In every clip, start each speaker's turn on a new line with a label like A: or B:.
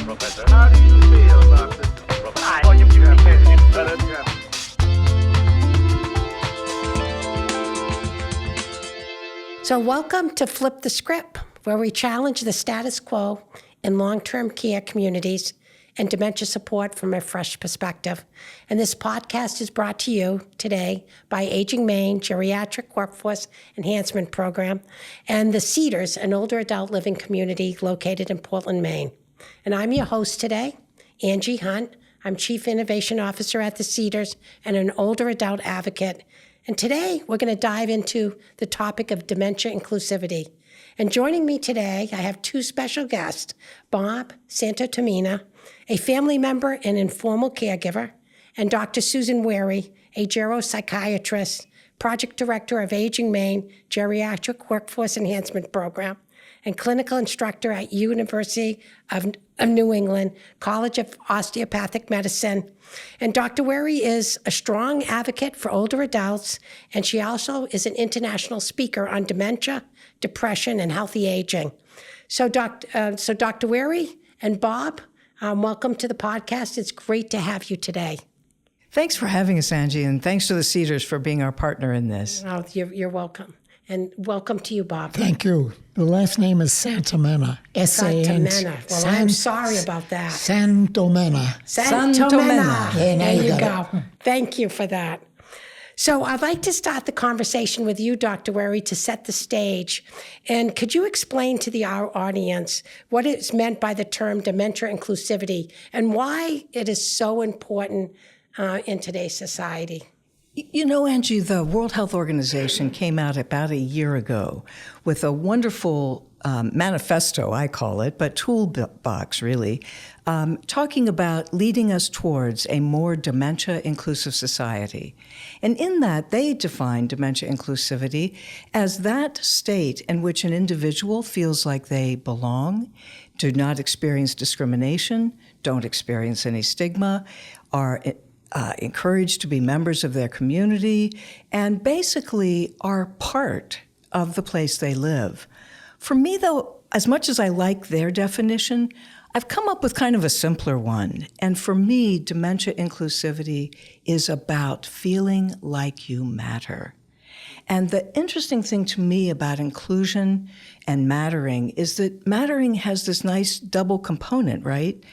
A: Professor. How do you feel about this?
B: So welcome to Flip the Script, where we challenge the status quo in long-term care communities and dementia support from a fresh perspective. And this podcast is brought to you today by Aging Maine Geriatric Workforce Enhancement Program and the Cedars, an older adult living community located in Portland, Maine. And I'm your host today, Angie Hunt. I'm Chief Innovation Officer at the Cedars and an older adult advocate. And today we're going to dive into the topic of dementia inclusivity. And joining me today, I have two special guests, Bob Santotomina, a family member and informal caregiver, and Dr. Susan Wehry, a geropsychiatrist, project director of Aging Maine Geriatric Workforce Enhancement Program, and clinical instructor at University of New England College of Osteopathic Medicine. And Dr. Wehry is a strong advocate for older adults, and she also is an international speaker on dementia, depression, and healthy aging. So Dr. Wehry and Bob, welcome to the podcast. It's great to have you today.
C: Thanks for having us, Angie, and thanks to the Cedars for being our partner in this.
B: Oh, you're welcome. And welcome to you, Bob.
D: Thank you. The last name is Santomena.
B: Santomena. Well, I'm sorry about that.
D: Santomena.
B: Santomena. There you
D: got
B: go. Thank you for that. So I'd like to start the conversation with you, Dr. Wehry, to set the stage. And could you explain to our audience what is meant by the term dementia inclusivity and why it is so important in today's society?
C: You know, Angie, the World Health Organization came out about a year ago with a wonderful manifesto, I call it, but toolbox, really, talking about leading us towards a more dementia-inclusive society. And in that, they define dementia inclusivity as that state in which an individual feels like they belong, do not experience discrimination, don't experience any stigma, are encouraged to be members of their community, and basically are part of the place they live. For me, though, as much as I like their definition, I've come up with kind of a simpler one. And for me, dementia inclusivity is about feeling like you matter. And the interesting thing to me about inclusion and mattering is that mattering has this nice double component, right?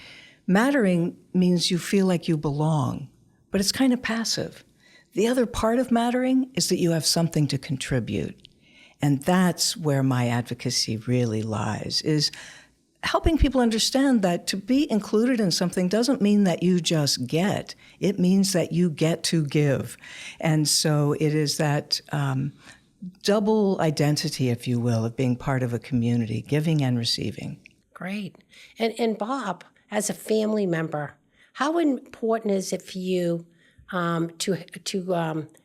C: Mattering means you feel like you belong, but it's kind of passive. The other part of mattering is that you have something to contribute. And that's where my advocacy really lies, is helping people understand that to be included in something doesn't mean that you just get. It means that you get to give. And so it is that double identity, if you will, of being part of a community, giving and receiving. Great.
B: And Bob, as a family member, how important is it for you to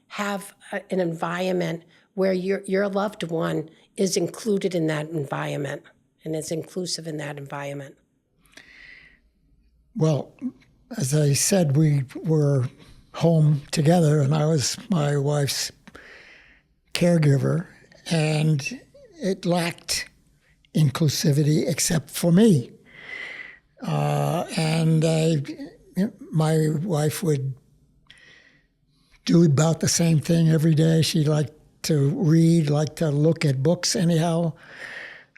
B: have an environment where your loved one is included in that environment and is inclusive in that environment?
D: Well, as I said, we were home together, and I was my wife's caregiver, and it lacked inclusivity except for me. My wife would do about the same thing every day. She liked to read, liked to look at books anyhow.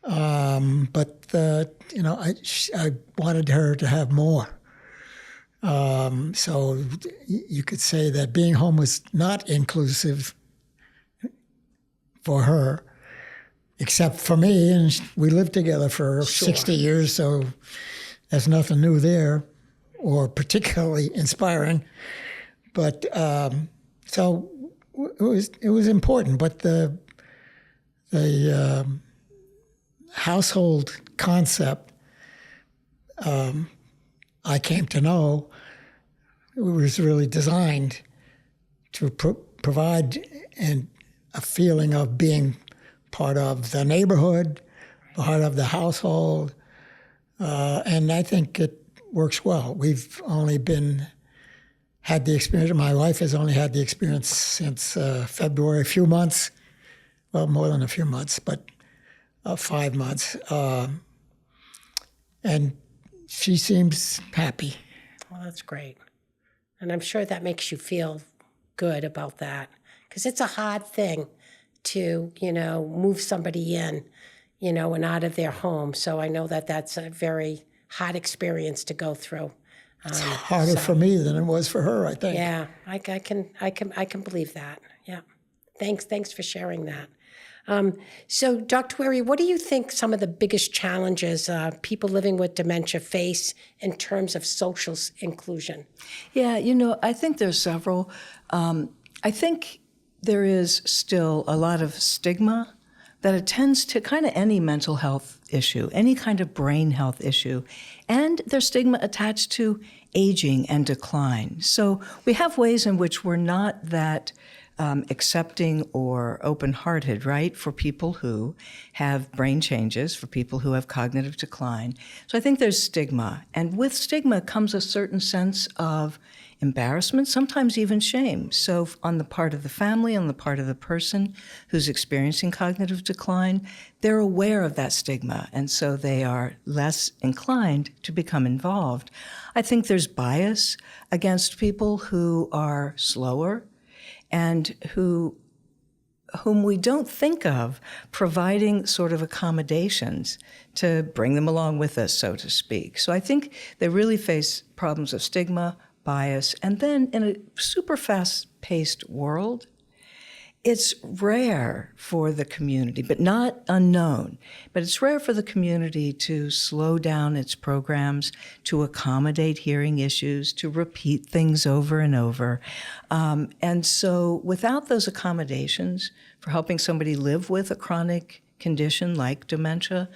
D: But I wanted her to have more. So you could say that being home was not inclusive for her, except for me. And we lived together for 60 years, so there's nothing new there or particularly inspiring. But so it was important. But the household concept, I came to know, it was really designed to provide a feeling of being part of the neighborhood, part of the household, and I think it works well. We've only had the experience, my wife has only had the experience since February, a few months, well, more than a few months, but 5 months. And she seems happy.
B: Well, that's great. And I'm sure that makes you feel good about that, because it's a hard thing to, move somebody in, and out of their home. So I know that that's a very hard experience to go through.
D: It's harder for me than it was for her, I think.
B: Yeah, I can believe that. Yeah. Thanks for sharing that. So, Dr. Wehry, what do you think some of the biggest challenges people living with dementia face in terms of social inclusion?
C: Yeah, I think there's several. I think there is still a lot of stigma that attends to kind of any mental health issue, any kind of brain health issue. And there's stigma attached to aging and decline. So we have ways in which we're not that accepting or open-hearted, right, for people who have brain changes, for people who have cognitive decline. So I think there's stigma. And with stigma comes a certain sense of embarrassment, sometimes even shame. So on the part of the family, on the part of the person who's experiencing cognitive decline, they're aware of that stigma, and so they are less inclined to become involved. I think there's bias against people who are slower and whom we don't think of providing sort of accommodations to bring them along with us, so to speak. So I think they really face problems of stigma, bias, and then in a super fast-paced world, it's rare for the community, but not unknown, but it's rare for the community to slow down its programs, to accommodate hearing issues, to repeat things over and over. And so without those accommodations for helping somebody live with a chronic condition like dementia,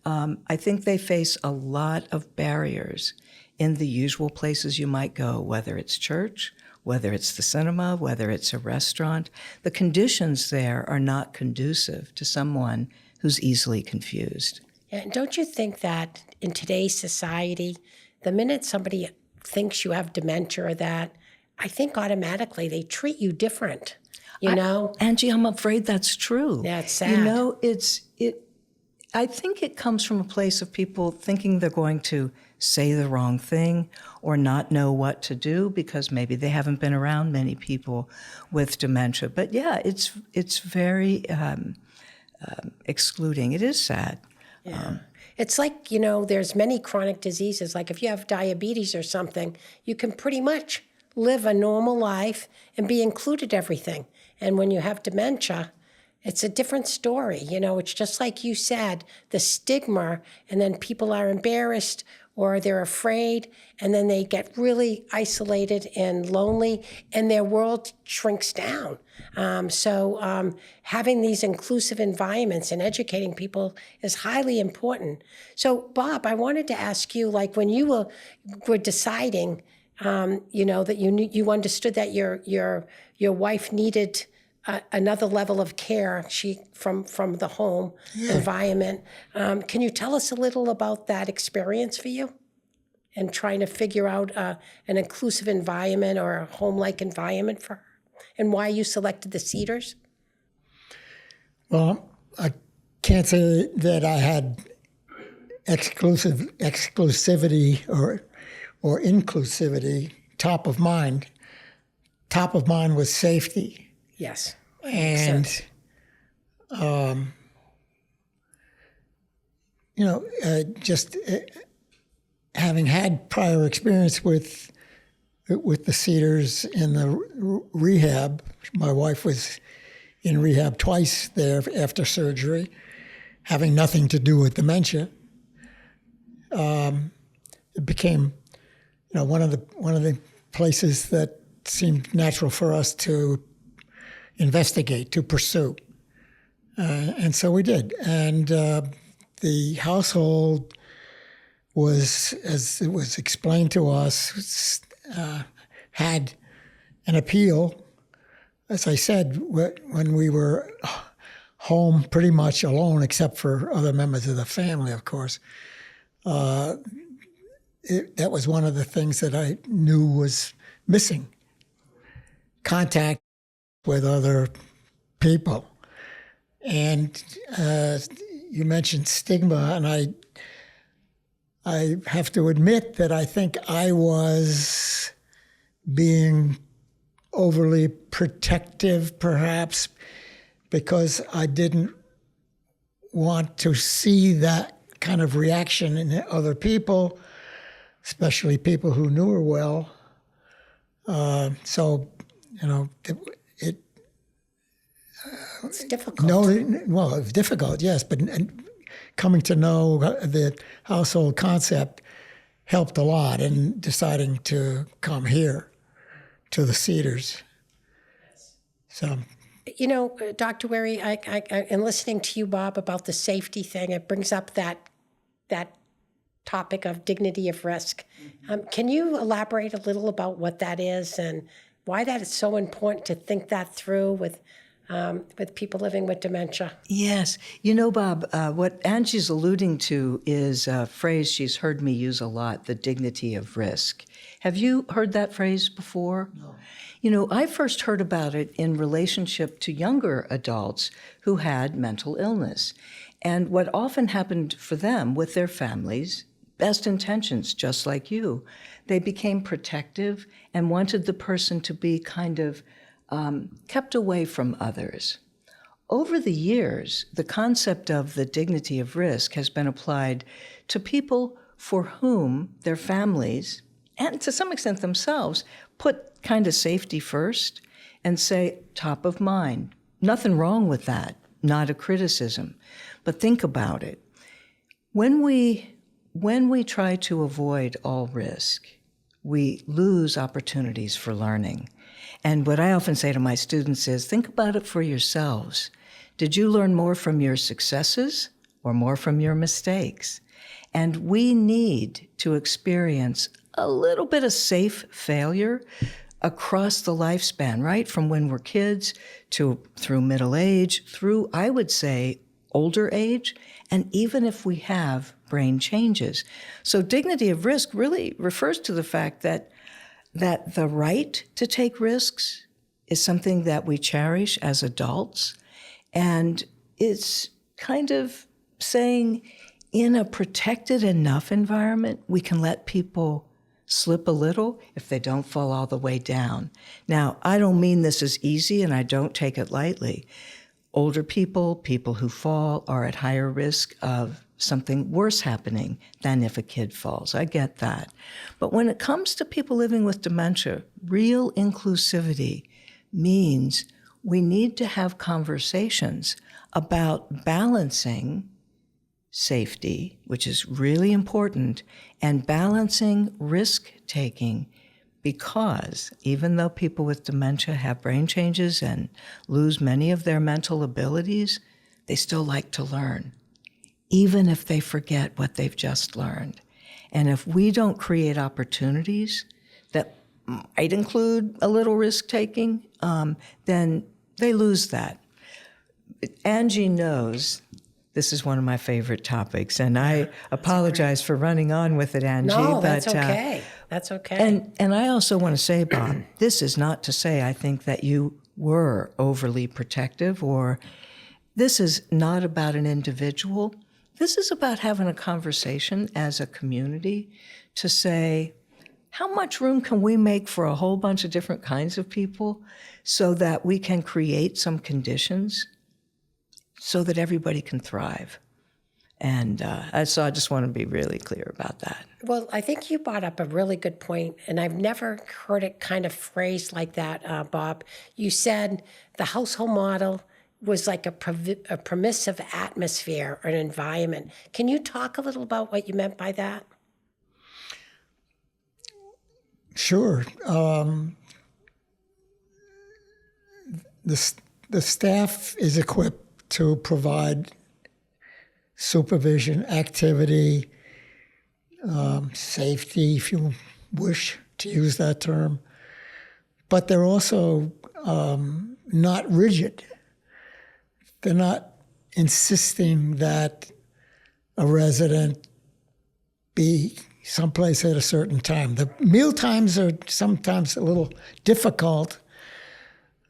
C: I think they face a lot of barriers in the usual places you might go, whether it's church, whether it's the cinema, whether it's a restaurant. The conditions there are not conducive to someone who's easily confused.
B: And don't you think that in today's society, the minute somebody thinks you have dementia or that, I think automatically they treat you different,
C: Angie, I'm afraid that's true.
B: Yeah, it's sad.
C: I think it comes from a place of people thinking they're going to say the wrong thing or not know what to do because maybe they haven't been around many people with dementia. But yeah, it's very excluding. It is sad.
B: Yeah. It's like, there's many chronic diseases. Like if you have diabetes or something, you can pretty much live a normal life and be included everything. And when you have dementia, it's a different story. It's just like you said, the stigma, and then people are embarrassed or they're afraid, and then they get really isolated and lonely, and their world shrinks down. So having these inclusive environments and educating people is highly important. So, Bob, I wanted to ask you, like when you were deciding, that you understood that your wife needed another level of care from the home environment. Can you tell us a little about that experience for you and trying to figure out an inclusive environment or a home-like environment for her and why you selected the Cedars?
D: Well, I can't say that I had exclusivity or inclusivity top of mind. Top of mind was safety.
B: Yes.
D: And, having had prior experience with the Cedars in the rehab, my wife was in rehab twice there after surgery, having nothing to do with dementia. It became, one of the places that seemed natural for us to investigate, to pursue. And so we did. And the household was, as it was explained to us, had an appeal. As I said, when we were home pretty much alone, except for other members of the family, of course, that was one of the things that I knew was missing. Contact with other people. And you mentioned stigma, and I have to admit that I think I was being overly protective, perhaps, because I didn't want to see that kind of reaction in other people, especially people who knew her well. So,
B: It's difficult.
D: well, it's difficult, yes, but coming to know the household concept helped a lot in deciding to come here to the Cedars. So,
B: Dr. Wehry, in listening to you, Bob, about the safety thing, it brings up that topic of dignity of risk. Can you elaborate a little about what that is and why that is so important to think that through with people living with dementia?
C: Yes. Bob, what Angie's alluding to is a phrase she's heard me use a lot, the dignity of risk. Have you heard that phrase before? No. I first heard about it in relationship to younger adults who had mental illness. And what often happened for them with their families, best intentions, just like you, they became protective and wanted the person to be kind of kept away from others. Over the years, the concept of the dignity of risk has been applied to people for whom their families, and to some extent themselves, put kind of safety first and say top of mind. Nothing wrong with that, not a criticism. But think about it. When we try to avoid all risk, we lose opportunities for learning. And what I often say to my students is, think about it for yourselves. Did you learn more from your successes or more from your mistakes? And we need to experience a little bit of safe failure across the lifespan, right? From when we're kids to through middle age, through, I would say, older age, and even if we have brain changes. So dignity of risk really refers to the fact that the right to take risks is something that we cherish as adults, and it's kind of saying in a protected enough environment, we can let people slip a little if they don't fall all the way down. Now, I don't mean this is easy, and I don't take it lightly. Older people who fall, are at higher risk of something worse happening than if a kid falls. I get that. But when it comes to people living with dementia, real inclusivity means we need to have conversations about balancing safety, which is really important, and balancing risk-taking, because even though people with dementia have brain changes and lose many of their mental abilities, they still like to learn, even if they forget what they've just learned. And if we don't create opportunities that might include a little risk-taking, then they lose that. Angie knows this is one of my favorite topics, and I apologize for running on with it, Angie.
B: No, that's okay. That's okay.
C: And I also want to say, Bob, this is not to say I think that you were overly protective, or this is not about an individual. This is about having a conversation as a community to say, how much room can we make for a whole bunch of different kinds of people so that we can create some conditions so that everybody can thrive? And so I just want to be really clear about that.
B: Well, I think you brought up a really good point, and I've never heard it kind of phrased like that, Bob. You said the household model was like a permissive atmosphere or an environment. Can you talk a little about what you meant by that?
D: Sure. The staff is equipped to provide supervision, activity, safety, if you wish to use that term. But they're also not rigid. They're not insisting that a resident be someplace at a certain time. The meal times are sometimes a little difficult,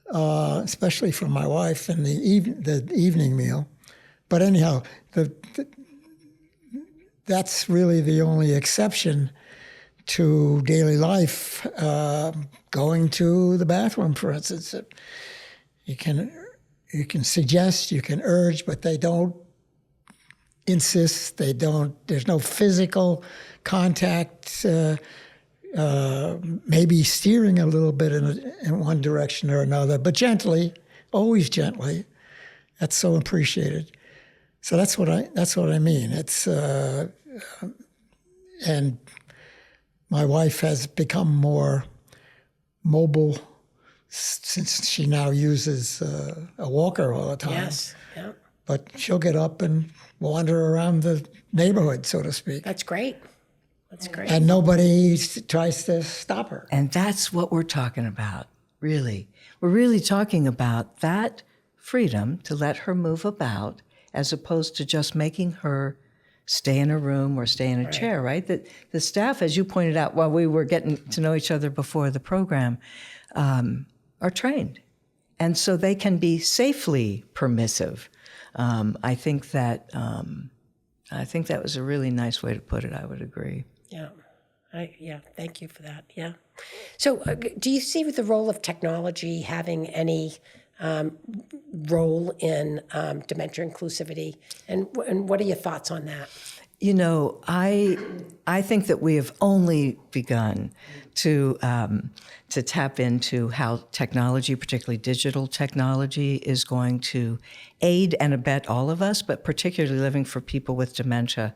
D: especially for my wife and the evening meal. But anyhow, that's really the only exception to daily life. Going to the bathroom, for instance, you can suggest, you can urge, but they don't insist. They don't. There's no physical contact. Maybe steering a little bit in one direction or another, but gently, always gently. That's so appreciated. So that's what I mean. It's and my wife has become more mobile since she now uses a walker all the time.
B: Yes. Yeah.
D: But she'll get up and wander around the neighborhood, so to speak.
B: That's great. That's great.
D: And nobody tries to stop her.
C: And that's what we're talking about, really. We're really talking about that freedom to let her move about as opposed to just making her stay in a room or stay in a chair, right? That the staff, as you pointed out while we were getting to know each other before the program, are trained. And so they can be safely permissive. I think that was a really nice way to put it. I would agree.
B: Yeah. Thank you for that. Yeah. So do you see the role of technology having any role in dementia inclusivity? And what are your thoughts on that?
C: You know, I think that we have only begun to tap into how technology, particularly digital technology, is going to aid and abet all of us, but particularly living for people with dementia.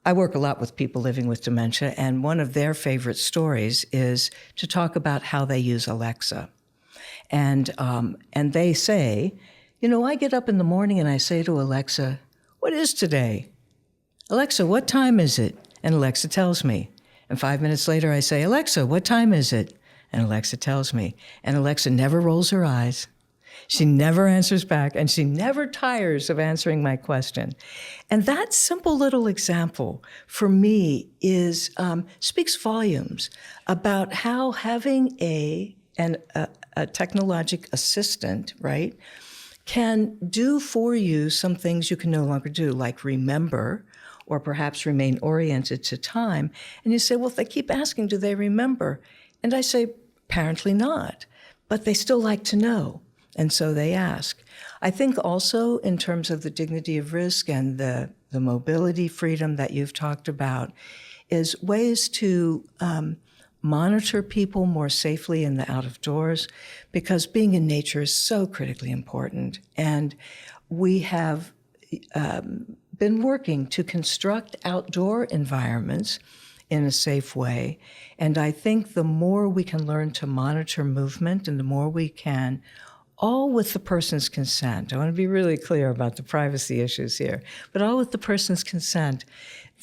C: I work a lot with people living with dementia, and one of their favorite stories is to talk about how they use Alexa. And they say, you know, I get up in the morning and I say to Alexa, "What is today? Alexa, what time is it?" And Alexa tells me. And 5 minutes later I say, "Alexa, what time is it?" And Alexa tells me. And Alexa never rolls her eyes. She never answers back, and she never tires of answering my question. And that simple little example for me is speaks volumes about how having a technologic assistant, right, can do for you some things you can no longer do, like remember or perhaps remain oriented to time. And you say, well, if they keep asking, do they remember? And I say, apparently not, but they still like to know. And so they ask. I think also in terms of the dignity of risk and the mobility freedom that you've talked about is ways to monitor people more safely in the out of doors, because being in nature is so critically important. And we have been working to construct outdoor environments in a safe way. And I think the more we can learn to monitor movement and the more we can, all with the person's consent, I want to be really clear about the privacy issues here, but all with the person's consent,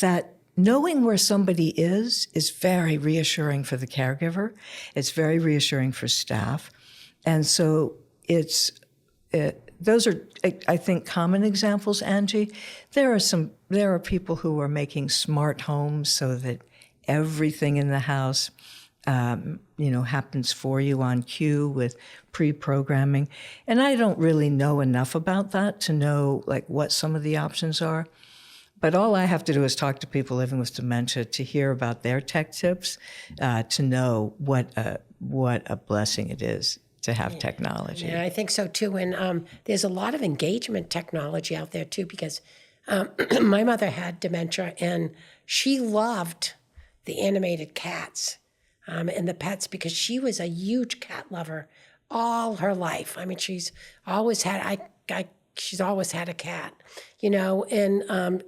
C: that knowing where somebody is very reassuring for the caregiver. It's very reassuring for staff. And so those are, I think, common examples, Angie. There are people who are making smart homes so that everything in the house, happens for you on cue with pre-programming. And I don't really know enough about that to know what some of the options are. But all I have to do is talk to people living with dementia to hear about their tech tips, to know what a blessing it is to have technology.
B: Yeah, I think so too. And there's a lot of engagement technology out there too, because my mother had dementia and she loved the animated cats and the pets because she was a huge cat lover all her life. I mean, she's always had a cat, and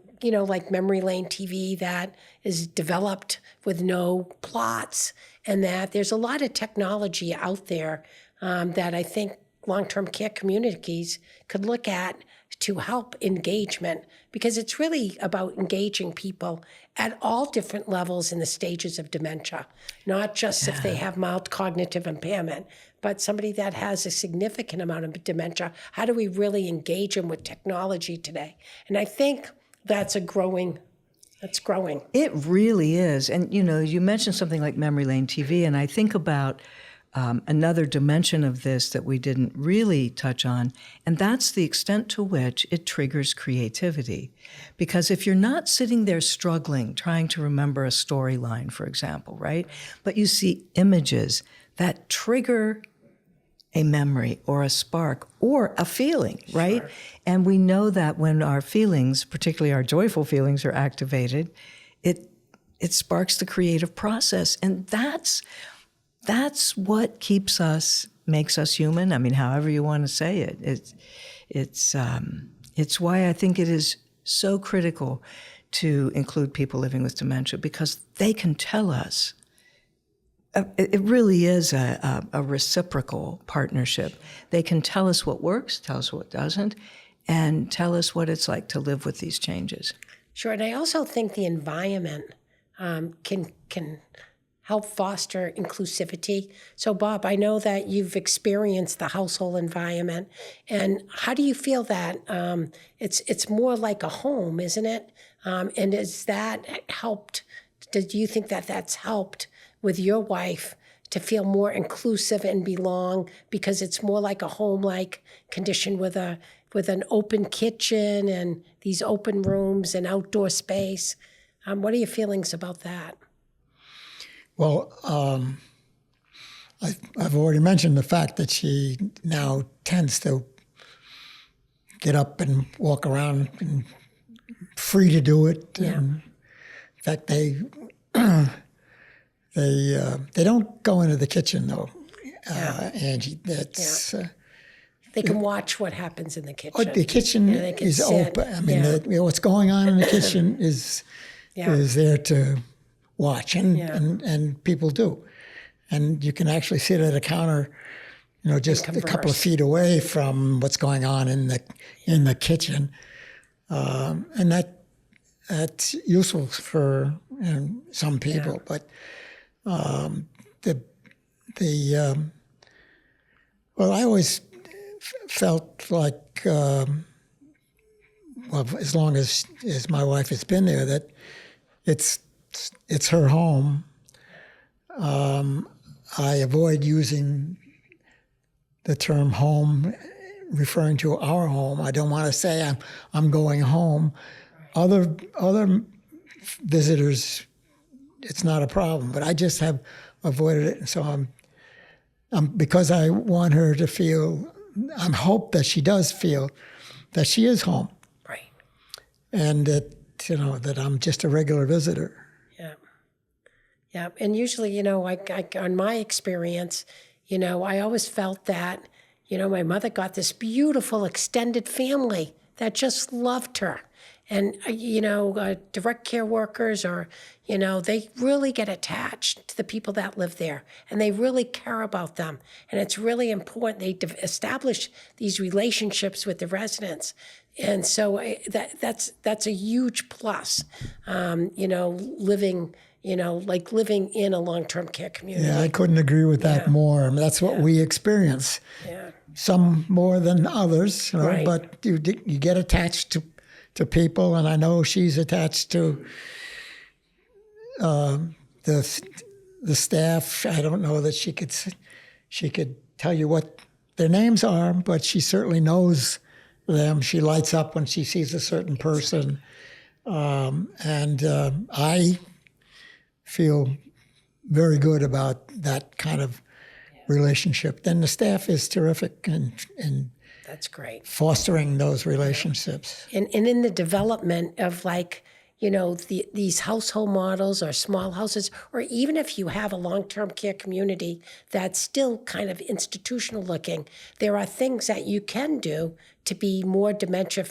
B: like Memory Lane TV that is developed with no plots, and that there's a lot of technology out there that I think long-term care communities could look at to help engagement, because it's really about engaging people at all different levels in the stages of dementia, not just if they have mild cognitive impairment, but somebody that has a significant amount of dementia. How do we really engage them with technology today? And I think that's growing. It
C: really is. And, you mentioned something like Memory Lane TV, and I think about another dimension of this that we didn't really touch on, and that's the extent to which it triggers creativity. Because if you're not sitting there struggling, trying to remember a storyline, for example, right? But you see images that trigger a memory or a spark or a feeling, right? Sure. And we know that when our feelings, particularly our joyful feelings, are activated, it sparks the creative process. And that's what makes us human. I mean, however you want to say it. It's why I think it is so critical to include people living with dementia, because they can tell us. It really is a reciprocal partnership. They can tell us what works, tell us what doesn't, and tell us what it's like to live with these changes.
B: Sure, and I also think the environment can help foster inclusivity. So, Bob, I know that you've experienced the household environment, and how do you feel that it's more like a home, isn't it? And has that helped? Do you think that that's helped with your wife to feel more inclusive and belong, because it's more like a home-like condition with an open kitchen and these open rooms and outdoor space? What are your feelings about that?
D: Well, I've already mentioned the fact that she now tends to get up and walk around and free to do it.
B: Yeah.
D: And in fact, they don't go into the kitchen though, Angie. That's
B: they can watch what happens in the kitchen.
D: The kitchen is
B: sit.
D: open. I mean, what's going on in the kitchen is there to watch, and people do. And you can actually sit at a counter, just a couple of feet away from what's going on in the kitchen, and that's useful for some people. But I always felt like, as long as my wife has been there, that it's her home. I avoid using the term home, referring to our home. I don't want to say I'm going home. Other visitors, it's not a problem, but I just have avoided it. And so I'm because I want her to feel, I hope that she does feel that she is home.
B: Right.
D: And that I'm just a regular visitor.
B: Yeah. And usually, on my experience, I always felt that, my mother got this beautiful extended family that just loved her. And, direct care workers they really get attached to the people that live there, and they really care about them. And it's really important. They establish these relationships with the residents. And so that's a huge plus, living in a long-term care community.
D: Yeah, I couldn't agree with that more. I mean, that's what we experience.
B: Yeah.
D: Some more than others,
B: Right.
D: But you get attached to people, and I know she's attached to the staff. I don't know that she could tell you what their names are, but she certainly knows them. She lights up when she sees a certain person, and I feel very good about that kind of relationship. Then the staff is terrific in
B: That's great.
D: fostering those relationships.
B: And in the development of these household models or small houses, or even if you have a long-term care community that's still kind of institutional looking, there are things that you can do to be more dementia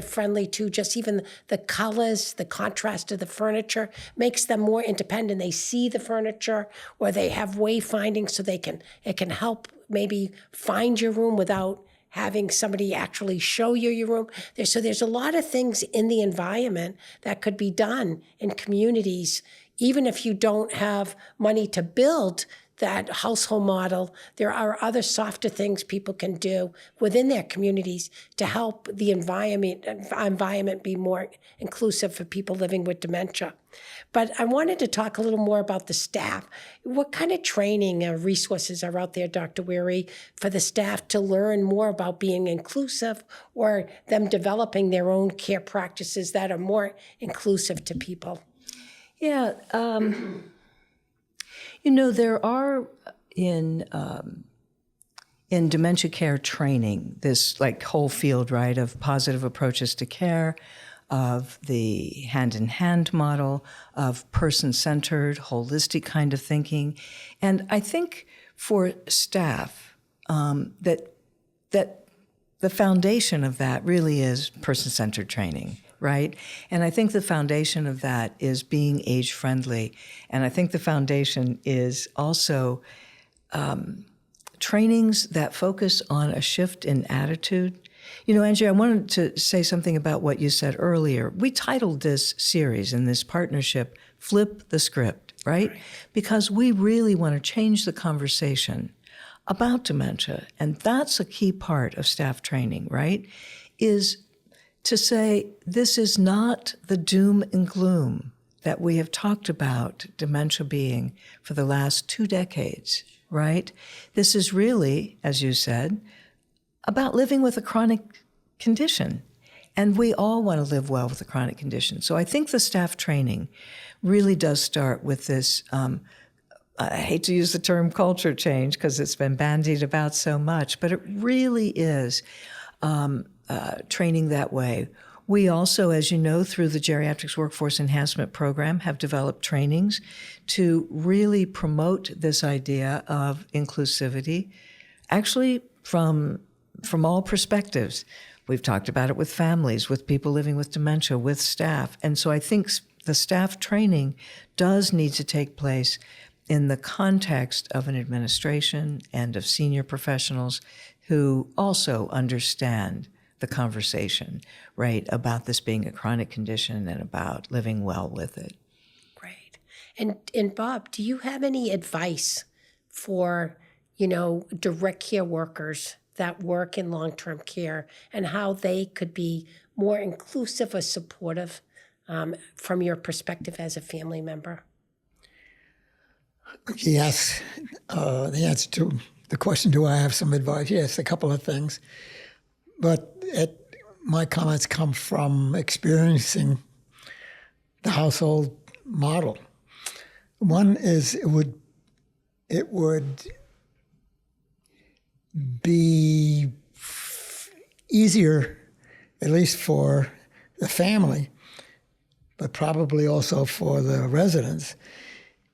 B: friendly too. Just even the colors, the contrast of the furniture makes them more independent. They see the furniture, or they have wayfinding, so it can help maybe find your room without having somebody actually show you your room. There's a lot of things in the environment that could be done in communities, even if you don't have money to build that household model. There are other softer things people can do within their communities to help the environment be more inclusive for people living with dementia. But I wanted to talk a little more about the staff. What kind of training or resources are out there, Dr. Wehry, for the staff to learn more about being inclusive, or them developing their own care practices that are more inclusive to people?
C: Yeah, there are in dementia care training this like whole field, right, of positive approaches to care, of the hand-in-hand model, of person-centered, holistic kind of thinking. And I think for staff, that the foundation of that really is person-centered training, right? And I think the foundation of that is being age-friendly. And I think the foundation is also trainings that focus on a shift in attitude. Angie, I wanted to say something about what you said earlier. We titled this series and this partnership, Flip the Script, right? Because we really want to change the conversation about dementia. And that's a key part of staff training, right? Is to say, this is not the doom and gloom that we have talked about dementia being for the last 2 decades, right? This is really, as you said, about living with a chronic condition. And we all want to live well with a chronic condition. So I think the staff training really does start with this, I hate to use the term culture change because it's been bandied about so much, but it really is training that way. We also, as you know, through the Geriatrics Workforce Enhancement Program, have developed trainings to really promote this idea of inclusivity, actually from all perspectives. We've talked about it with families, with people living with dementia, with staff. And so I think the staff training does need to take place in the context of an administration and of senior professionals who also understand the conversation, right, about this being a chronic condition and about living well with it.
B: Great. And Bob, do you have any advice for, direct care workers that work in long-term care and how they could be more inclusive or supportive from your perspective as a family member?
D: Yes. The answer to the question, do I have some advice? Yes, a couple of things. But my comments come from experiencing the household model. One is it would be easier, at least for the family, but probably also for the residents,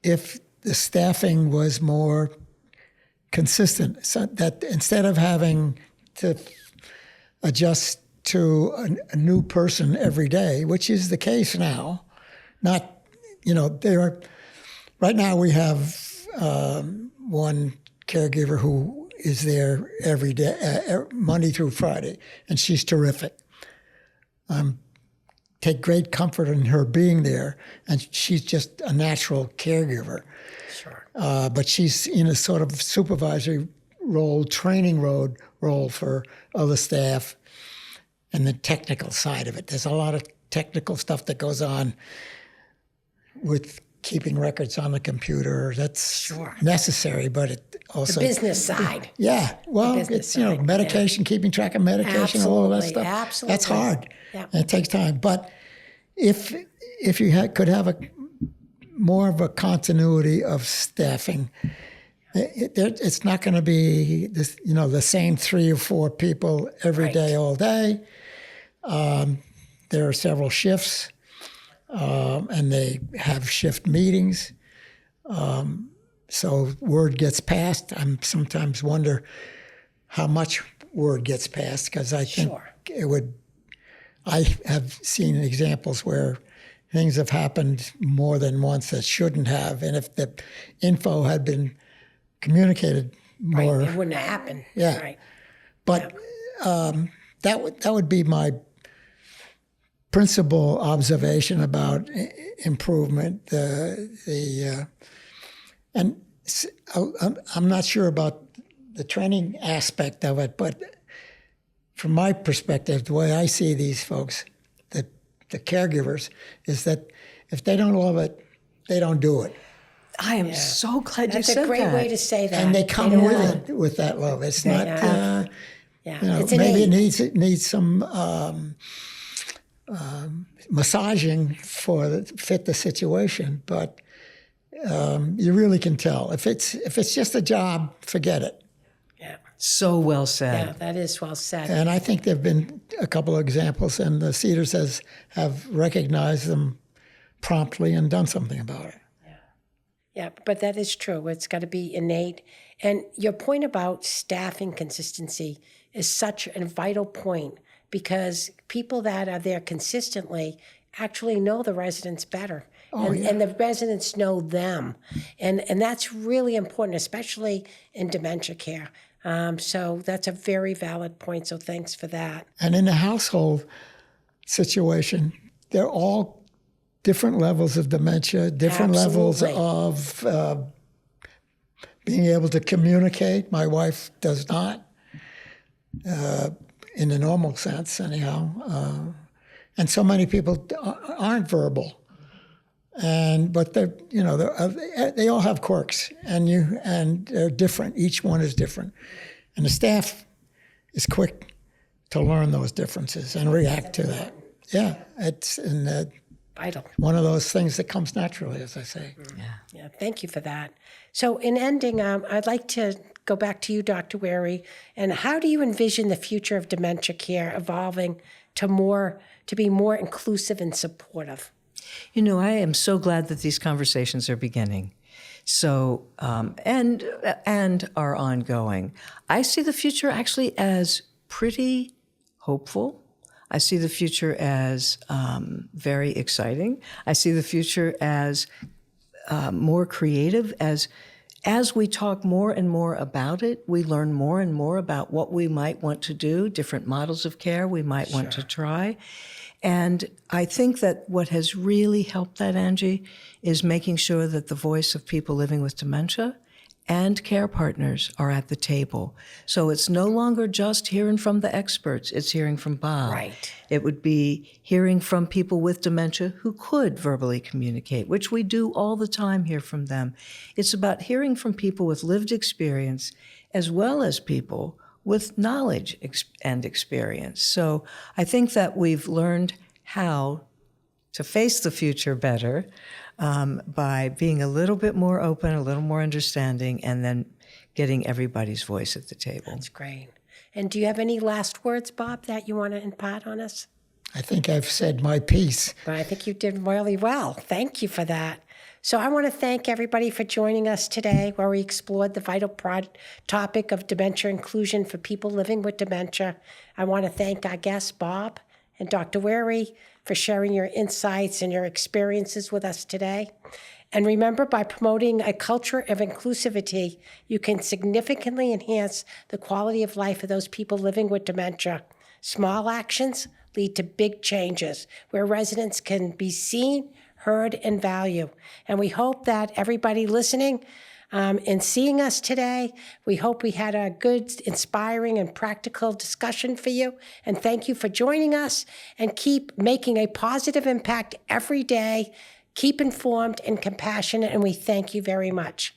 D: if the staffing was more consistent, so that instead of having to adjust to a new person every day, which is the case now, right now we have one caregiver who is there every day, Monday through Friday, and she's terrific. Take great comfort in her being there, and she's just a natural caregiver.
B: Sure.
D: But she's in a sort of supervisory role, training role for other staff and the technical side of it. There's a lot of technical stuff that goes on with keeping records on the computer. That's necessary, but it also...
B: The business side.
D: Yeah. Well, it's, medication, keeping track of medication, all of that stuff.
B: Absolutely.
D: That's hard.
B: Yeah.
D: And it takes time. But if you could have more of a continuity of staffing, it's not going to be this, the same 3 or 4 people every day, all day. There are several shifts, and they have shift meetings. So word gets passed. I sometimes wonder how much word gets passed, because I think I have seen examples where things have happened more than once that shouldn't have. And if the info had been communicated more,
B: it wouldn't have happened.
D: Yeah.
B: Right.
D: But that would be my principal observation about improvement. And I'm not sure about the training aspect of it, but from my perspective, the way I see these folks, the caregivers, is that if they don't love it, they don't do it.
C: I am so glad
B: That's
C: you said
B: a great
C: that.
B: way to say that.
D: And they come with it, with that love. It's not,
B: It's
D: maybe
B: innate.
D: it needs some massaging to fit the situation, but you really can tell. If it's just a job, forget it.
C: So well said.
B: Yeah, that is well said.
D: And I think there have been a couple of examples, and the Cedars have recognized them promptly and done something about it.
B: Yeah, but that is true. It's got to be innate. And your point about staffing consistency is such a vital point, because people that are there consistently actually know the residents better. And the residents know them. And that's really important, especially in dementia care. So that's a very valid point. So thanks for that.
D: And in the household situation, they're all different levels of dementia, different levels of being able to communicate. My wife does not, in the normal sense, anyhow. And so many people aren't verbal. But they all have quirks, and they're different. Each one is different, and the staff is quick to learn those differences and react to that. Yeah, it's
B: Vital.
D: One of those things that comes naturally, as I say.
B: Yeah, thank you for that. So in ending, I'd like to go back to you, Dr. Wehry, and how do you envision the future of dementia care evolving to be more inclusive and supportive?
C: You know, I am so glad that these conversations are beginning. So, and are ongoing. I see the future actually as pretty hopeful. I see the future as very exciting. I see the future as more creative. As we talk more and more about it, we learn more and more about what we might want to do, different models of care we might want to try. And I think that what has really helped that, Angie, is making sure that the voice of people living with dementia and care partners are at the table. So it's no longer just hearing from the experts, it's hearing from Bob.
B: Right.
C: It would be hearing from people with dementia who could verbally communicate, which we do all the time hear from them. It's about hearing from people with lived experience as well as people with knowledge and experience. So I think that we've learned how to face the future better by being a little bit more open, a little more understanding, and then getting everybody's voice at the table.
B: That's great. And do you have any last words, Bob, that you want to impart on us?
D: I think I've said my piece.
B: But I think you did really well. Thank you for that. So I want to thank everybody for joining us today, where we explored the vital topic of dementia inclusion for people living with dementia. I want to thank our guests, Bob and Dr. Wehry, for sharing your insights and your experiences with us today. And remember, by promoting a culture of inclusivity, you can significantly enhance the quality of life of those people living with dementia. Small actions lead to big changes, where residents can be seen, heard, and valued. And we hope that everybody listening and seeing us today, we hope we had a good, inspiring, and practical discussion for you. And thank you for joining us, and keep making a positive impact every day. Keep informed and compassionate, and we thank you very much.